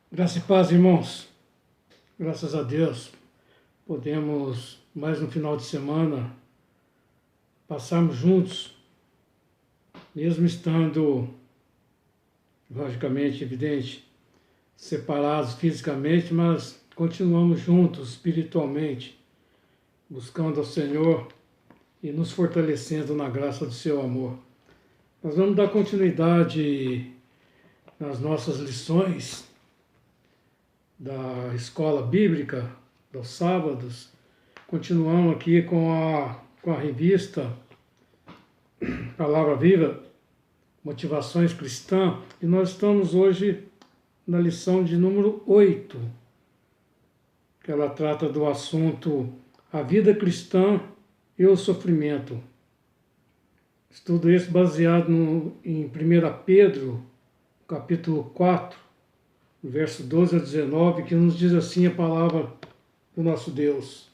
Graça e paz, irmãos. Graças a Deus, podemos, mais um final de semana, passarmos juntos, mesmo estando, logicamente, evidente, separados fisicamente, mas continuamos juntos espiritualmente, buscando ao Senhor e nos fortalecendo na graça do seu amor. Nós vamos dar continuidade nas nossas lições da escola bíblica dos sábados. Continuamos aqui com a revista Palavra Viva, Motivações Cristãs, e nós estamos hoje na lição de número 8, que ela trata do assunto A Vida Cristã e o Sofrimento. Estudo esse baseado em 1 Pedro, capítulo 4, verso 12 a 19, que nos diz assim a palavra do nosso Deus.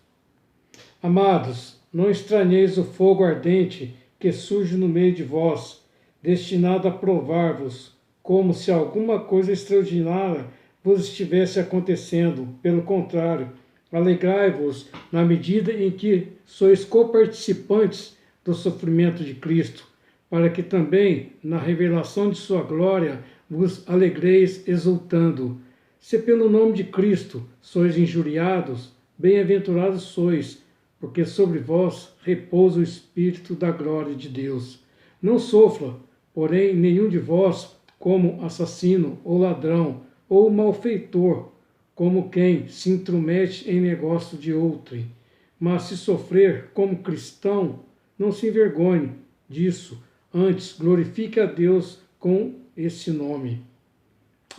Amados, não estranheis o fogo ardente que surge no meio de vós, destinado a provar-vos, como se alguma coisa extraordinária vos estivesse acontecendo. Pelo contrário, alegrai-vos na medida em que sois coparticipantes do sofrimento de Cristo, para que também, na revelação de sua glória, vos alegreis exultando. Se pelo nome de Cristo sois injuriados, bem-aventurados sois, porque sobre vós repousa o Espírito da glória de Deus. Não sofra, porém, nenhum de vós como assassino ou ladrão ou malfeitor, como quem se intromete em negócio de outrem. Mas se sofrer como cristão, não se envergonhe disso, antes glorifique a Deus com esse nome.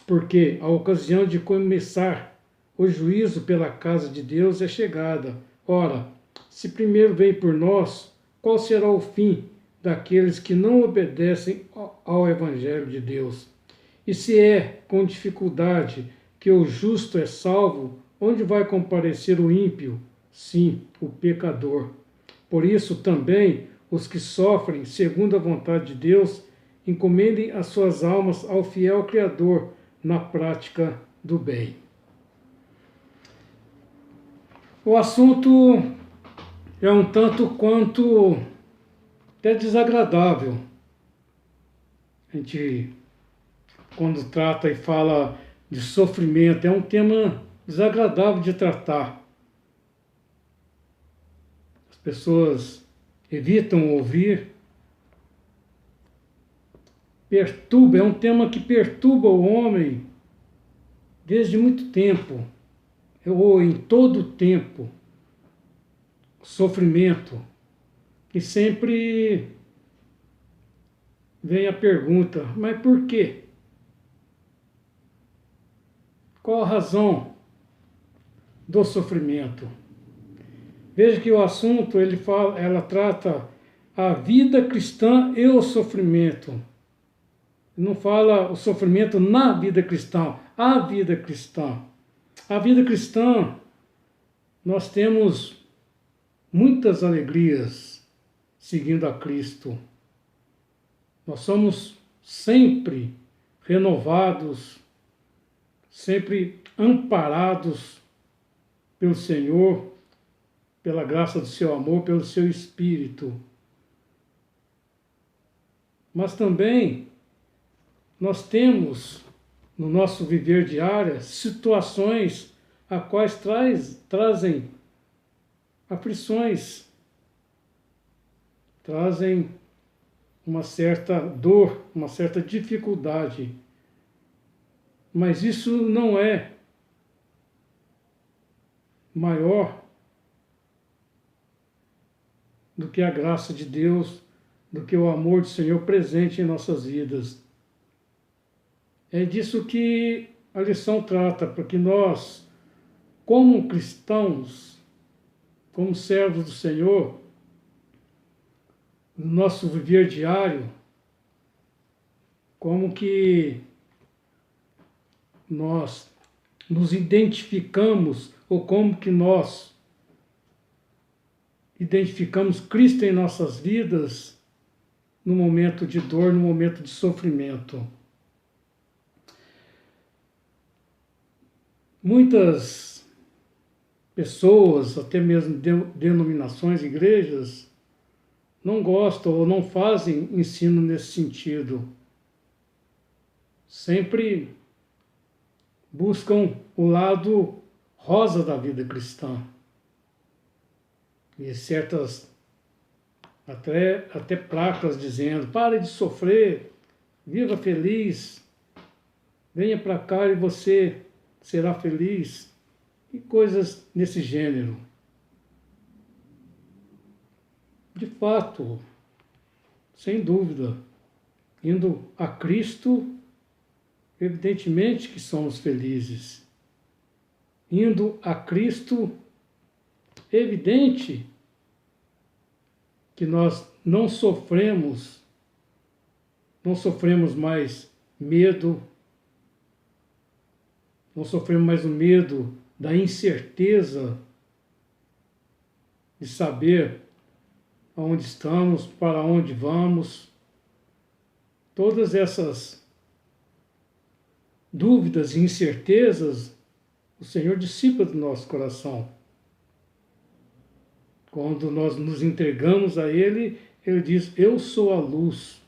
Porque a ocasião de começar o juízo pela casa de Deus é chegada. Ora, se primeiro vem por nós, qual será o fim daqueles que não obedecem ao Evangelho de Deus? E se é com dificuldade que o justo é salvo, onde vai comparecer o ímpio? Sim, o pecador. Por isso também os que sofrem segundo a vontade de Deus, encomendem as suas almas ao fiel Criador na prática do bem. O assunto é um tanto quanto até desagradável. A gente, quando trata e fala de sofrimento, é um tema desagradável de tratar. As pessoas evitam ouvir. Perturba, é um tema que perturba o homem desde muito tempo, ou em todo o tempo. Sofrimento. E sempre vem a pergunta, mas por quê? Qual a razão do sofrimento? Veja que o assunto ela trata a vida cristã e o sofrimento. Não fala o sofrimento na vida cristã, a vida cristã. A vida cristã, nós temos muitas alegrias seguindo a Cristo. Nós somos sempre renovados, sempre amparados pelo Senhor, pela graça do seu amor, pelo seu Espírito. Mas também nós temos no nosso viver diário situações a quais trazem aflições, trazem uma certa dor, uma certa dificuldade. Mas isso não é maior do que a graça de Deus, do que o amor do Senhor presente em nossas vidas. É disso que a lição trata, porque nós, como cristãos, como servos do Senhor, no nosso viver diário, como que nós nos identificamos, ou como que nós identificamos Cristo em nossas vidas no momento de dor, no momento de sofrimento. Muitas pessoas, até mesmo denominações, igrejas, não gostam ou não fazem ensino nesse sentido. Sempre buscam o lado rosa da vida cristã. E certas até placas dizendo: pare de sofrer, viva feliz, venha para cá e você será feliz, e coisas nesse gênero. De fato, sem dúvida, indo a Cristo, evidentemente que somos felizes. Indo a Cristo, evidente que nós não sofremos mais medo, não sofremos mais o medo da incerteza de saber aonde estamos, para onde vamos. Todas essas dúvidas e incertezas, o Senhor dissipa do nosso coração. Quando nós nos entregamos a Ele, Ele diz: eu sou a luz.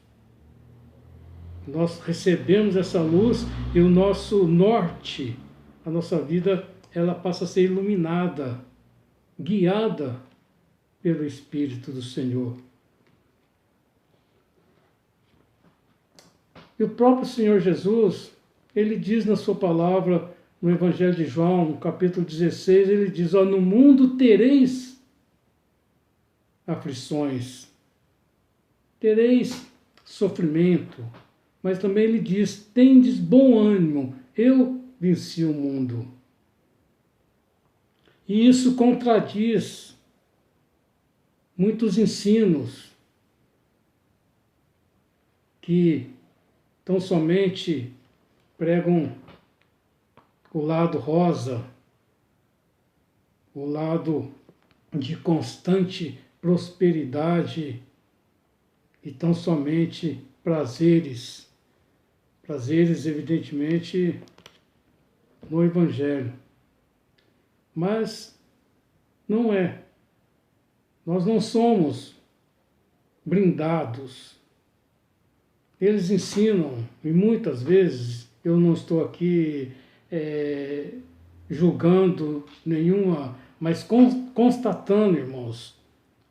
Nós recebemos essa luz e o nosso norte, a nossa vida, ela passa a ser iluminada, guiada pelo Espírito do Senhor. E o próprio Senhor Jesus, Ele diz na sua palavra, no Evangelho de João, no capítulo 16, Ele diz: no mundo tereis aflições, tereis sofrimento, mas também Ele diz: tendes bom ânimo, eu venci o mundo. E isso contradiz muitos ensinos que tão somente pregam o lado rosa, o lado de constante prosperidade e tão somente prazeres, evidentemente, no Evangelho. Mas não é. Nós não somos blindados. Eles ensinam, e muitas vezes, eu não estou aqui julgando nenhuma, mas constatando, irmãos,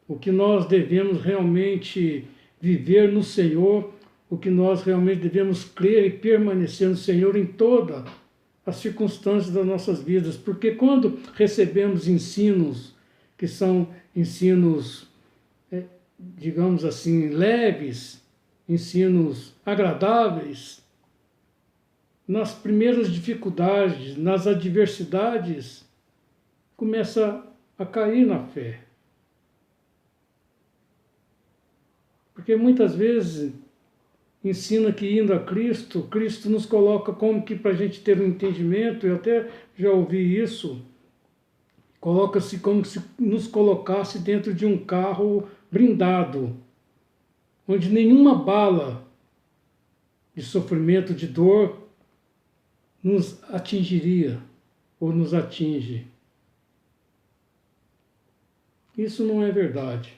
o que nós devemos realmente viver no Senhor, o que nós realmente devemos crer e permanecer no Senhor em todas as circunstâncias das nossas vidas. Porque quando recebemos ensinos, que são ensinos, digamos assim, leves, ensinos agradáveis, nas primeiras dificuldades, nas adversidades, começa a cair na fé. Porque muitas vezes ensina que indo a Cristo, Cristo nos coloca como que para a gente ter um entendimento, eu até já ouvi isso, coloca-se como se nos colocasse dentro de um carro blindado, onde nenhuma bala de sofrimento, de dor, nos atingiria ou nos atinge. Isso não é verdade.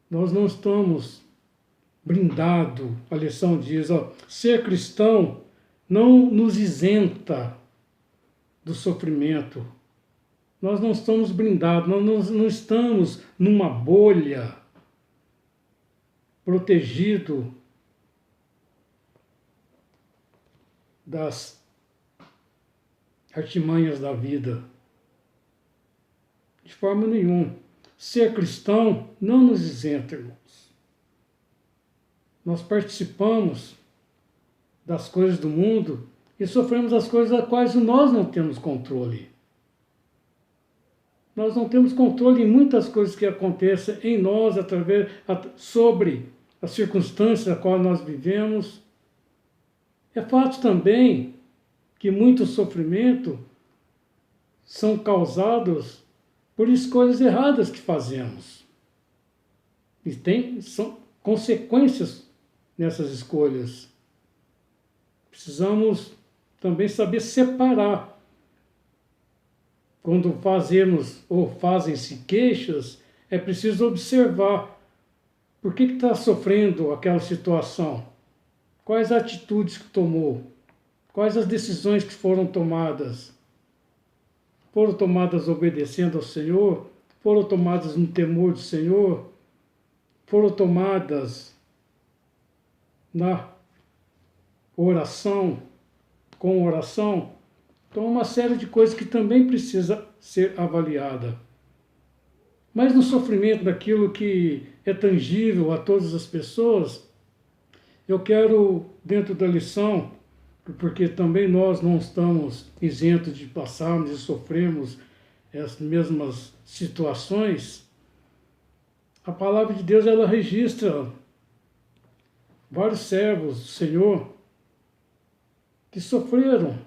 Nós não estamos blindados. A lição diz, ser cristão não nos isenta do sofrimento. Nós não estamos blindados, nós não estamos numa bolha, protegido das artimanhas da vida. De forma nenhuma. Ser cristão não nos isenta, irmãos. Nós participamos das coisas do mundo e sofremos as coisas das quais nós não temos controle. Nós não temos controle em muitas coisas que acontecem em nós, sobre as circunstâncias a qual nós vivemos. É fato também que muitos sofrimentos são causados por escolhas erradas que fazemos. E são consequências nessas escolhas. Precisamos também saber separar. Quando fazemos ou fazem-se queixas, é preciso observar por que está sofrendo aquela situação, quais atitudes que tomou, quais as decisões que foram tomadas. Foram tomadas obedecendo ao Senhor? Foram tomadas no temor do Senhor? Foram tomadas na oração, com oração? Então, uma série de coisas que também precisa ser avaliada. Mas no sofrimento daquilo que é tangível a todas as pessoas, eu quero, dentro da lição, porque também nós não estamos isentos de passarmos e sofrermos as mesmas situações, a palavra de Deus ela registra vários servos do Senhor que sofreram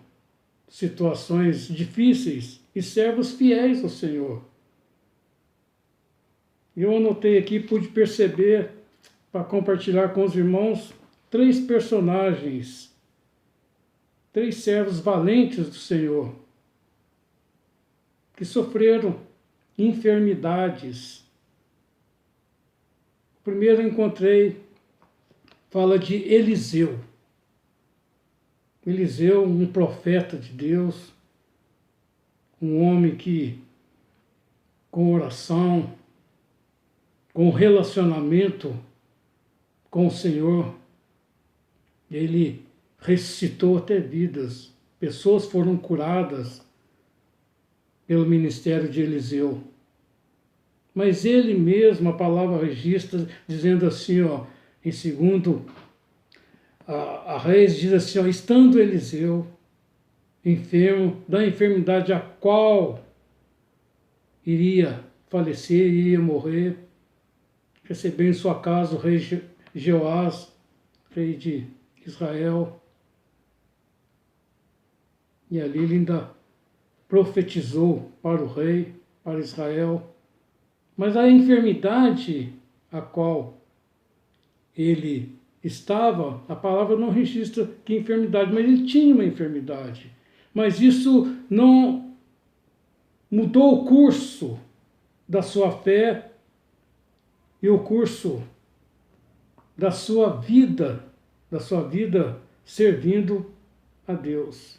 situações difíceis e servos fiéis ao Senhor. Eu anotei aqui, pude perceber, para compartilhar com os irmãos, 3 personagens, 3 servos valentes do Senhor, que sofreram enfermidades. O primeiro eu encontrei, fala de Eliseu. Eliseu, um profeta de Deus, um homem que, com oração, com relacionamento com o Senhor, ele ressuscitou até vidas. Pessoas foram curadas pelo ministério de Eliseu. Mas ele mesmo, a palavra registra, dizendo assim, ó, em segundo, a Reis diz assim, ó, estando Eliseu enfermo da enfermidade a qual iria falecer, iria morrer, recebeu em sua casa o rei Jeoás, rei de Israel, e ali ele ainda profetizou para o rei, para Israel. Mas a enfermidade a qual ele estava, a palavra não registra que enfermidade, mas ele tinha uma enfermidade. Mas isso não mudou o curso da sua fé e o curso da sua vida servindo a Deus.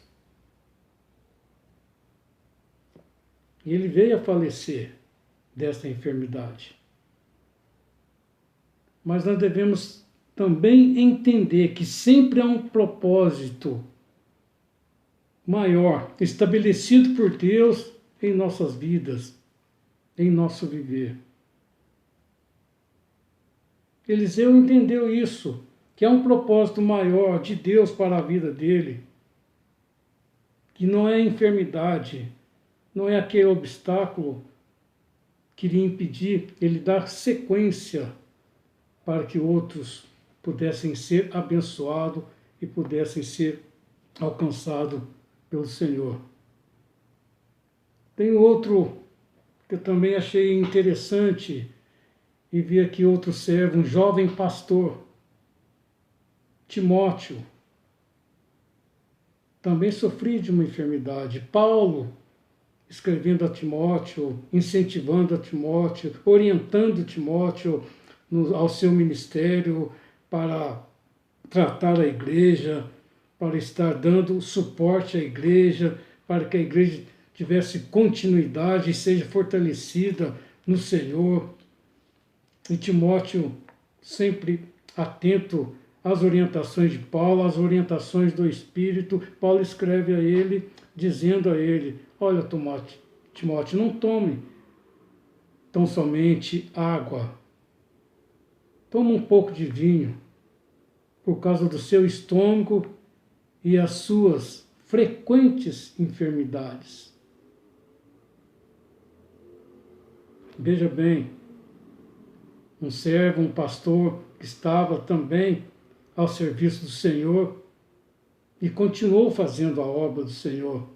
E ele veio a falecer desta enfermidade. Mas nós devemos também entender que sempre há um propósito maior, estabelecido por Deus em nossas vidas, em nosso viver. Eliseu entendeu isso, que há um propósito maior de Deus para a vida dele, que não é a enfermidade, não é aquele obstáculo que iria impedir ele dar sequência para que outros pudessem ser abençoados e pudessem ser alcançados pelo Senhor. Tem outro que eu também achei interessante e vi aqui outro servo, um jovem pastor, Timóteo, também sofria de uma enfermidade. Paulo, escrevendo a Timóteo, incentivando a Timóteo, orientando Timóteo ao seu ministério para tratar a igreja, para estar dando suporte à igreja, para que a igreja tivesse continuidade e seja fortalecida no Senhor. E Timóteo sempre atento às orientações de Paulo, às orientações do Espírito. Paulo escreve a ele, dizendo a ele, olha, Timóteo, não tome tão somente água. Toma um pouco de vinho, por causa do seu estômago e as suas frequentes enfermidades. Veja bem, um servo, um pastor que estava também ao serviço do Senhor e continuou fazendo a obra do Senhor.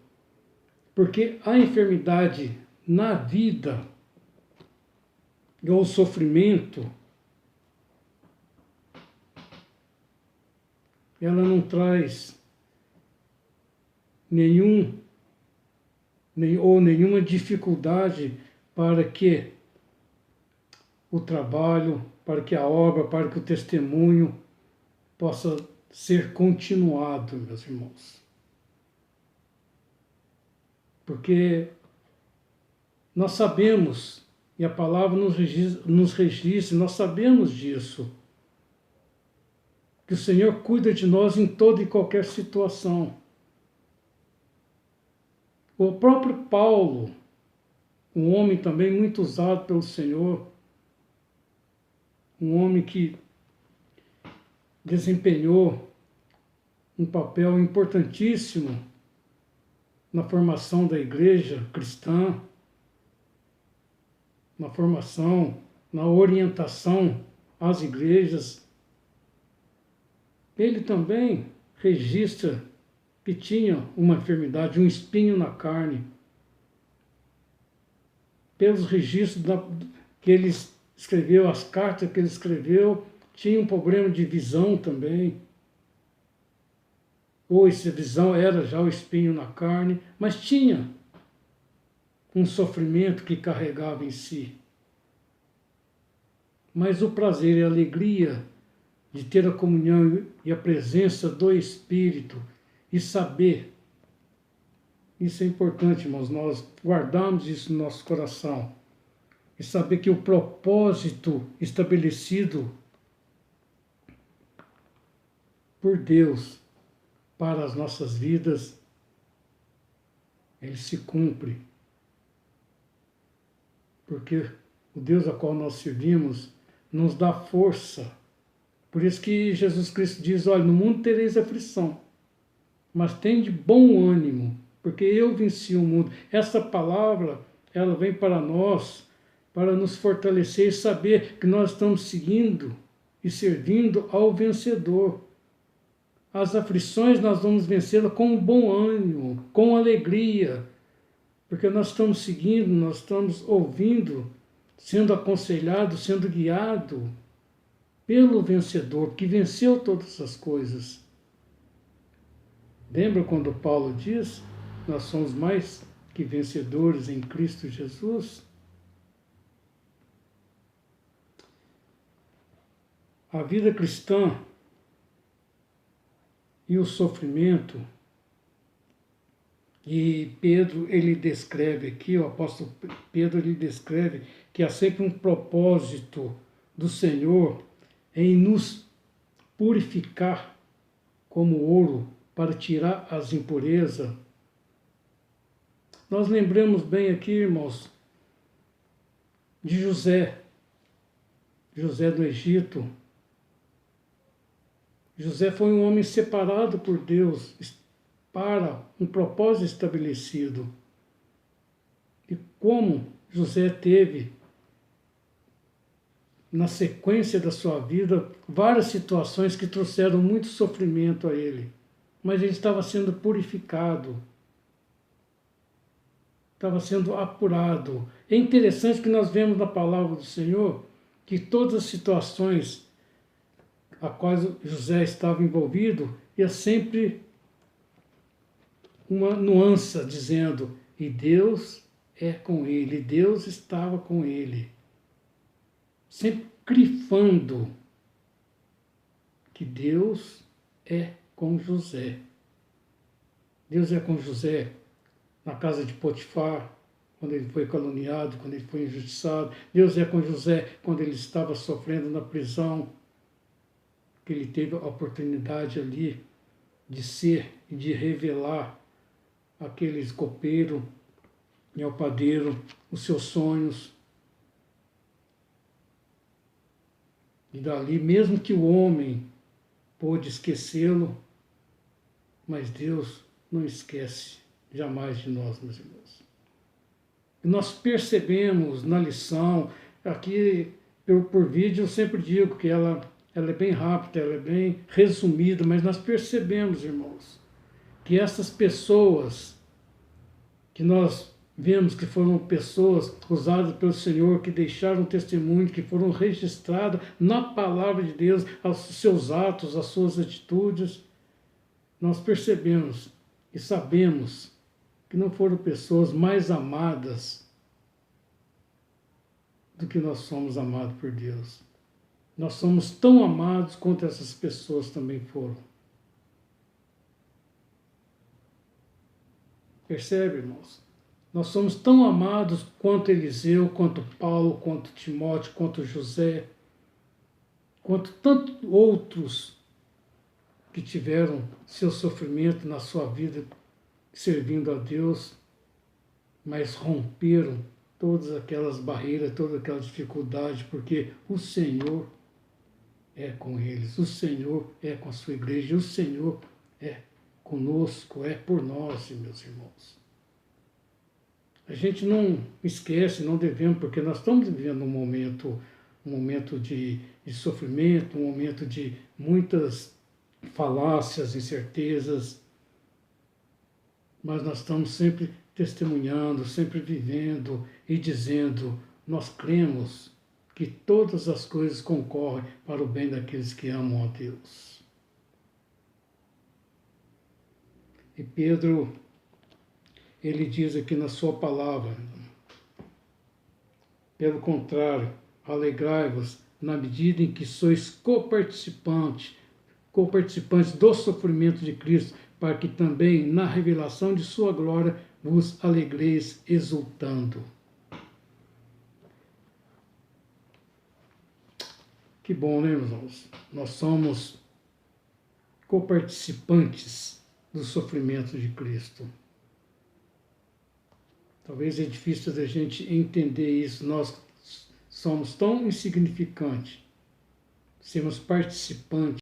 Porque a enfermidade na vida ou o sofrimento ela não traz nenhuma dificuldade para que o trabalho, para que a obra, para que o testemunho possa ser continuado, meus irmãos. Porque nós sabemos, e a palavra nos registra, nós sabemos disso, que o Senhor cuida de nós em toda e qualquer situação. O próprio Paulo, um homem também muito usado pelo Senhor, um homem que desempenhou um papel importantíssimo na formação da igreja cristã, na formação, na orientação às igrejas. Ele também registra que tinha uma enfermidade, um espinho na carne. Pelos registros que ele escreveu, as cartas que ele escreveu, tinha um problema de visão também. Ou essa visão era já o espinho na carne, mas tinha um sofrimento que carregava em si. Mas o prazer e a alegria de ter a comunhão e a presença do Espírito e saber, isso é importante, irmãos, nós guardamos isso no nosso coração, e saber que o propósito estabelecido por Deus para as nossas vidas, ele se cumpre. Porque o Deus a qual nós servimos nos dá força. Por isso que Jesus Cristo diz, olha, no mundo tereis aflição, mas tem de bom ânimo, porque eu venci o mundo. Essa palavra, ela vem para nós, para nos fortalecer e saber que nós estamos seguindo e servindo ao vencedor. As aflições nós vamos vencê-las com bom ânimo, com alegria, porque nós estamos seguindo, nós estamos ouvindo, sendo aconselhado, sendo guiado pelo vencedor, que venceu todas as coisas. Lembra quando Paulo diz, nós somos mais que vencedores em Cristo Jesus? A vida cristã e o sofrimento, e Pedro, ele descreve aqui, o apóstolo Pedro, ele descreve que há sempre um propósito do Senhor em nos purificar como ouro para tirar as impurezas. Nós lembramos bem aqui, irmãos, de José do Egito. José foi um homem separado por Deus para um propósito estabelecido. E como José teve, na sequência da sua vida, várias situações que trouxeram muito sofrimento a ele. Mas ele estava sendo purificado, estava sendo apurado. É interessante que nós vemos na palavra do Senhor que todas as situações a quais José estava envolvido, é sempre uma nuance dizendo, e Deus é com ele, Deus estava com ele. Sempre grifando que Deus é com José. Deus é com José na casa de Potifar, quando ele foi caluniado, quando ele foi injustiçado. Deus é com José quando ele estava sofrendo na prisão, que ele teve a oportunidade ali de ser e de revelar àqueles copeiros e ao padeiro os seus sonhos. E dali, mesmo que o homem pôde esquecê-lo, mas Deus não esquece jamais de nós, meus irmãos. E nós percebemos na lição, aqui por vídeo eu sempre digo que ela é bem rápida, ela é bem resumida, mas nós percebemos, irmãos, que essas pessoas que nós vemos que foram pessoas usadas pelo Senhor, que deixaram testemunho, que foram registradas na palavra de Deus, os seus atos, as suas atitudes, nós percebemos e sabemos que não foram pessoas mais amadas do que nós somos amados por Deus. Nós somos tão amados quanto essas pessoas também foram. Percebe, irmãos? Nós somos tão amados quanto Eliseu, quanto Paulo, quanto Timóteo, quanto José, quanto tantos outros que tiveram seu sofrimento na sua vida servindo a Deus, mas romperam todas aquelas barreiras, toda aquela dificuldade, porque o Senhor é com eles, o Senhor é com a sua igreja, o Senhor é conosco, é por nós, meus irmãos. A gente não esquece, não devemos, porque nós estamos vivendo um momento de sofrimento, um momento de muitas falácias, incertezas, mas nós estamos sempre testemunhando, sempre vivendo e dizendo, nós cremos que todas as coisas concorrem para o bem daqueles que amam a Deus. E Pedro, ele diz aqui na sua palavra, pelo contrário, alegrai-vos na medida em que sois coparticipantes do sofrimento de Cristo, para que também na revelação de sua glória vos alegreis exultando. Que bom, né, irmãos? Nós somos coparticipantes do sofrimento de Cristo. Talvez é difícil da gente entender isso. Nós somos tão insignificantes, sermos participantes